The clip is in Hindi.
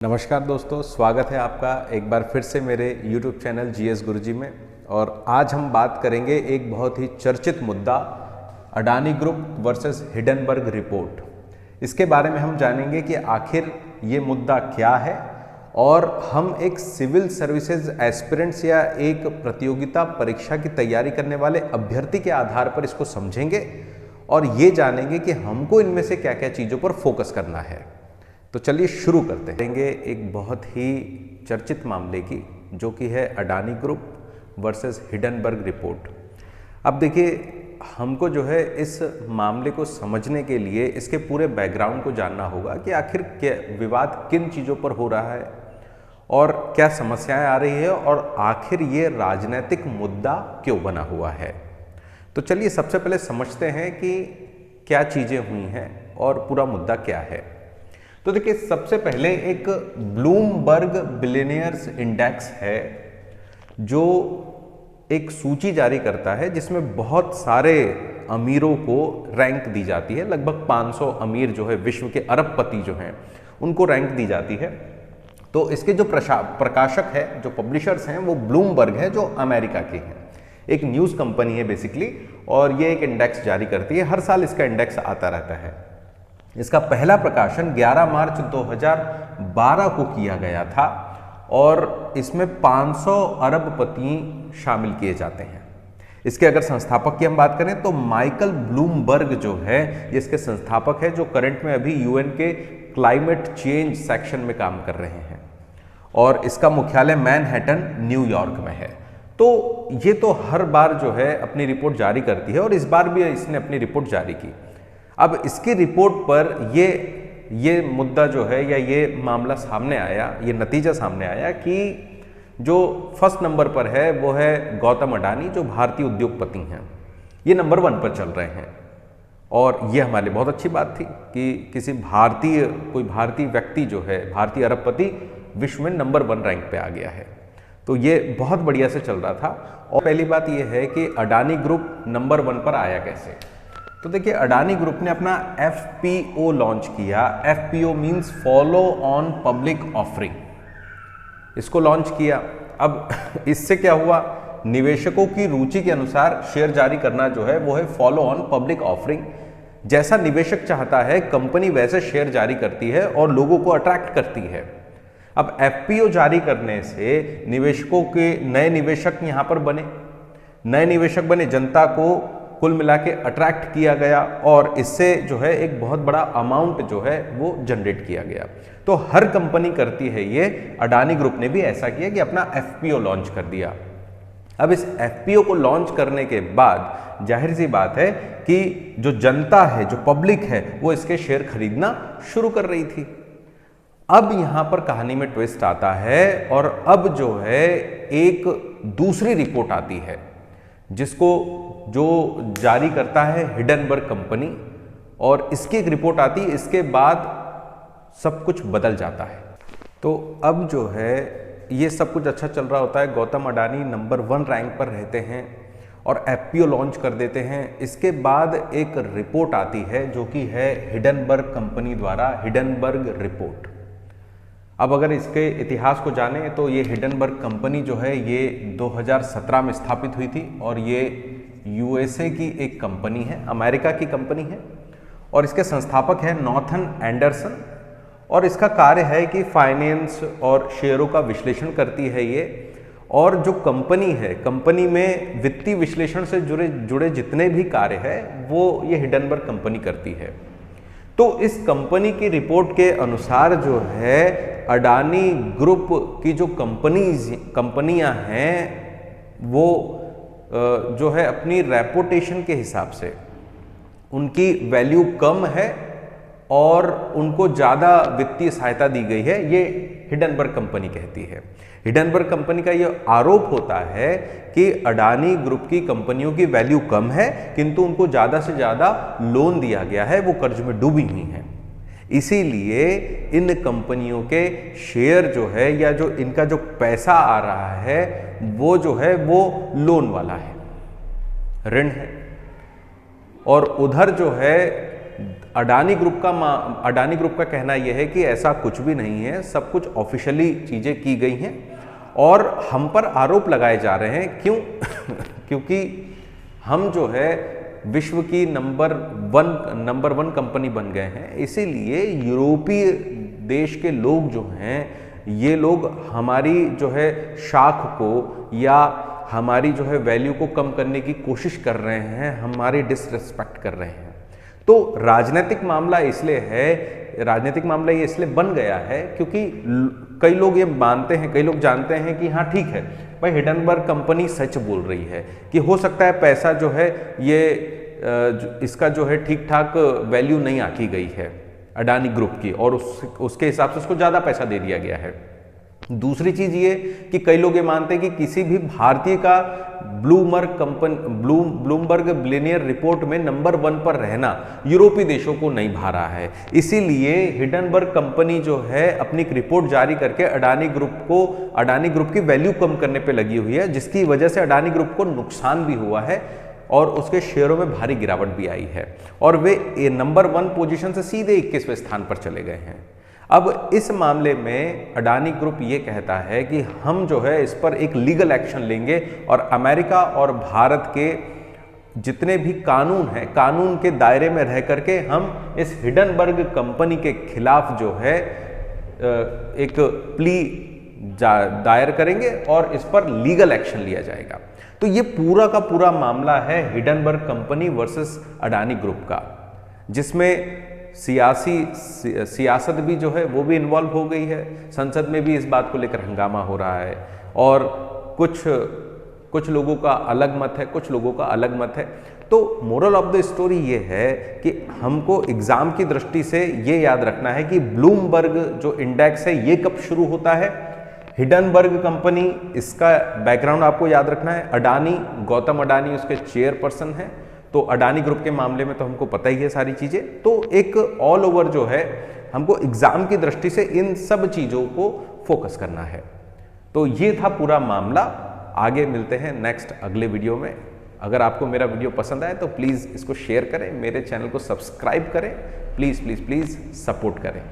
नमस्कार दोस्तों, स्वागत है आपका एक बार फिर से मेरे YouTube चैनल GS गुरुजी में। और आज हम बात करेंगे एक बहुत ही चर्चित मुद्दा, Adani group versus Hindenburg report. इसके बारे में हम जानेंगे कि आखिर ये मुद्दा क्या है और हम एक सिविल सर्विसेज एस्पिरेंट्स या एक प्रतियोगिता परीक्षा की तैयारी करने वाले अभ्यर्थी के आधार पर इसको समझेंगे और ये जानेंगे कि हमको इनमें से क्या क्या चीज़ों पर फोकस करना है। तो चलिए शुरू करते हैं एक बहुत ही चर्चित मामले की, जो कि है Adani group versus Hindenburg report. अब देखिए, हमको जो है इस मामले को समझने के लिए इसके पूरे बैकग्राउंड को जानना होगा कि आखिर क्या विवाद किन चीज़ों पर हो रहा है और क्या समस्याएं आ रही है और आखिर ये राजनीतिक मुद्दा क्यों बना हुआ है। तो चलिए सबसे पहले समझते हैं कि क्या चीज़ें हुई हैं और पूरा मुद्दा क्या है। तो देखिए, सबसे पहले एक ब्लूमबर्ग बिलियनियर्स इंडेक्स है जो एक सूची जारी करता है जिसमें बहुत सारे अमीरों को रैंक दी जाती है। लगभग 500 अमीर जो है, विश्व के अरबपति जो हैं, उनको रैंक दी जाती है। तो इसके जो प्रकाशक है, जो पब्लिशर्स हैं, वो ब्लूमबर्ग है जो अमेरिका के हैं। एक न्यूज़ कंपनी है बेसिकली, और ये एक इंडेक्स जारी करती है। हर साल इसका इंडेक्स आता रहता है। इसका पहला प्रकाशन 11 मार्च 2012 को किया गया था और इसमें 500 अरबपति शामिल किए जाते हैं। इसके अगर संस्थापक की हम बात करें तो माइकल ब्लूमबर्ग जो है, ये इसके संस्थापक है, जो करंट में अभी यूएन के क्लाइमेट चेंज सेक्शन में काम कर रहे हैं और इसका मुख्यालय मैनहट्टन, न्यूयॉर्क में है। तो ये तो हर बार जो है अपनी रिपोर्ट जारी करती है और इस बार भी इसने अपनी रिपोर्ट जारी की। अब इसकी रिपोर्ट पर ये मुद्दा जो है या ये मामला सामने आया, ये नतीजा सामने आया कि जो फर्स्ट नंबर पर है वो है गौतम अडानी, जो भारतीय उद्योगपति हैं। ये नंबर 1 पर चल रहे हैं और ये हमारे लिए बहुत अच्छी बात थी कि किसी कोई भारतीय व्यक्ति जो है, भारतीय अरबपति, विश्व में नंबर 1 रैंक पे आ गया है। तो ये बहुत बढ़िया से चल रहा था। और पहली बात ये है कि अडानी ग्रुप नंबर 1 पर आया कैसे। तो देखिए, अडानी ग्रुप ने अपना FPO लॉन्च किया। FPO means follow on public offering. इसको लॉन्च किया। अब इससे क्या हुआ, निवेशकों की रुचि के अनुसार शेयर जारी करना जो है वो है फॉलो ऑन पब्लिक ऑफरिंग। जैसा निवेशक चाहता है कंपनी वैसे शेयर जारी करती है और लोगों को अट्रैक्ट करती है। अब FPO जारी करने से निवेशकों के नए निवेशक यहां पर बने, जनता को कुल मिला के अट्रैक्ट किया गया और इससे जो है एक बहुत बड़ा अमाउंट जो है वो जनरेट किया गया। तो हर कंपनी करती है ये, अडानी ग्रुप ने भी ऐसा किया कि अपना FPO लॉन्च कर दिया। अब इस FPO को लॉन्च करने के बाद जाहिर सी बात है कि जो जनता है, जो पब्लिक है, वो इसके शेयर खरीदना शुरू कर रही थी। अब यहां पर कहानी में ट्विस्ट आता है और अब जो है एक दूसरी रिपोर्ट आती है जिसको जो जारी करता है हिडनबर्ग कंपनी, और इसकी एक रिपोर्ट आती है। इसके बाद सब कुछ बदल जाता है। तो अब जो है ये सब कुछ अच्छा चल रहा होता है। गौतम अडानी नंबर 1 रैंक पर रहते हैं और FPO लॉन्च कर देते हैं। इसके बाद एक रिपोर्ट आती है जो कि है हिडनबर्ग कंपनी द्वारा, हिडनबर्ग रिपोर्ट। अब अगर इसके इतिहास को जाने तो ये हिडनबर्ग कंपनी जो है ये 2017 में स्थापित हुई थी और ये USA की एक कंपनी है, अमेरिका की कंपनी है और इसके संस्थापक हैं नॉर्थन एंडरसन। और इसका कार्य है कि फाइनेंस और शेयरों का विश्लेषण करती है ये। और जो कंपनी है, कंपनी में वित्तीय विश्लेषण से जुड़े जितने भी कार्य है वो ये हिडनबर्ग कंपनी करती है। तो इस कंपनी की रिपोर्ट के अनुसार जो है अडानी ग्रुप की जो कंपनियां हैं वो जो है अपनी रेपुटेशन के हिसाब से उनकी वैल्यू कम है और उनको ज़्यादा वित्तीय सहायता दी गई है, ये हिडनबर्ग कंपनी कहती है। हिडनबर्ग कंपनी का ये आरोप होता है कि अडानी ग्रुप की कंपनियों की वैल्यू कम है किंतु उनको ज़्यादा से ज़्यादा लोन दिया गया है, वो कर्ज में डूबी हुई हैं। इसीलिए इन कंपनियों के शेयर जो है या जो इनका जो पैसा आ रहा है वो जो है वो लोन वाला है, ऋण है। और उधर जो है अडानी ग्रुप का कहना यह है कि ऐसा कुछ भी नहीं है, सब कुछ ऑफिशियली चीज़ें की गई हैं और हम पर आरोप लगाए जा रहे हैं। क्यों? क्योंकि हम जो है विश्व की नंबर वन कंपनी बन गए हैं, इसीलिए यूरोपीय देश के लोग जो हैं, ये लोग हमारी जो है शाख को या हमारी जो है वैल्यू को कम करने की कोशिश कर रहे हैं, हमारी डिसरिस्पेक्ट कर रहे हैं। तो राजनीतिक मामला ये इसलिए बन गया है क्योंकि कई लोग ये मानते हैं, कई लोग जानते हैं कि हाँ ठीक है भाई, हिडनबर्ग कंपनी सच बोल रही है कि हो सकता है पैसा जो है ये इसका जो है ठीक ठाक वैल्यू नहीं आकी गई है अडानी ग्रुप की, और उसके हिसाब से उसको ज़्यादा पैसा दे दिया गया है। दूसरी चीज ये कि कई लोग ये मानते हैं कि किसी भी भारतीय का ब्लूमबर्ग बिलियनियर रिपोर्ट में नंबर 1 पर रहना यूरोपीय देशों को नहीं भा रहा है, इसीलिए हिडनबर्ग कंपनी जो है अपनी एक रिपोर्ट जारी करके अडानी ग्रुप की वैल्यू कम करने पे लगी हुई है, जिसकी वजह से अडानी ग्रुप को नुकसान भी हुआ है और उसके शेयरों में भारी गिरावट भी आई है और वे नंबर 1 पोजीशन से सीधे 21वें स्थान पर चले गए हैं। अब इस मामले में अडानी ग्रुप ये कहता है कि हम जो है इस पर एक लीगल एक्शन लेंगे और अमेरिका और भारत के जितने भी कानून हैं, कानून के दायरे में रह करके हम इस हिडनबर्ग कंपनी के खिलाफ जो है एक प्ली दायर करेंगे और इस पर लीगल एक्शन लिया जाएगा। तो ये पूरा का पूरा मामला है Hindenburg company versus Adani group का, जिसमें सियासत भी जो है वो भी इन्वॉल्व हो गई है। संसद में भी इस बात को लेकर हंगामा हो रहा है और कुछ लोगों का अलग मत है, कुछ लोगों का अलग मत है। तो मोरल ऑफ द स्टोरी ये है कि हमको एग्जाम की दृष्टि से ये याद रखना है कि ब्लूमबर्ग जो इंडेक्स है ये कब शुरू होता है, हिडनबर्ग कंपनी, इसका बैकग्राउंड आपको याद रखना है। अडानी, गौतम अडानी उसके चेयरपर्सन हैं, तो अडानी ग्रुप के मामले में तो हमको पता ही है सारी चीजें। तो एक ऑल ओवर जो है हमको एग्जाम की दृष्टि से इन सब चीजों को फोकस करना है। तो ये था पूरा मामला। आगे मिलते हैं नेक्स्ट अगले वीडियो में। अगर आपको मेरा वीडियो पसंद आए तो प्लीज़ इसको शेयर करें, मेरे चैनल को सब्सक्राइब करें, प्लीज़ प्लीज़ प्लीज़ सपोर्ट करें।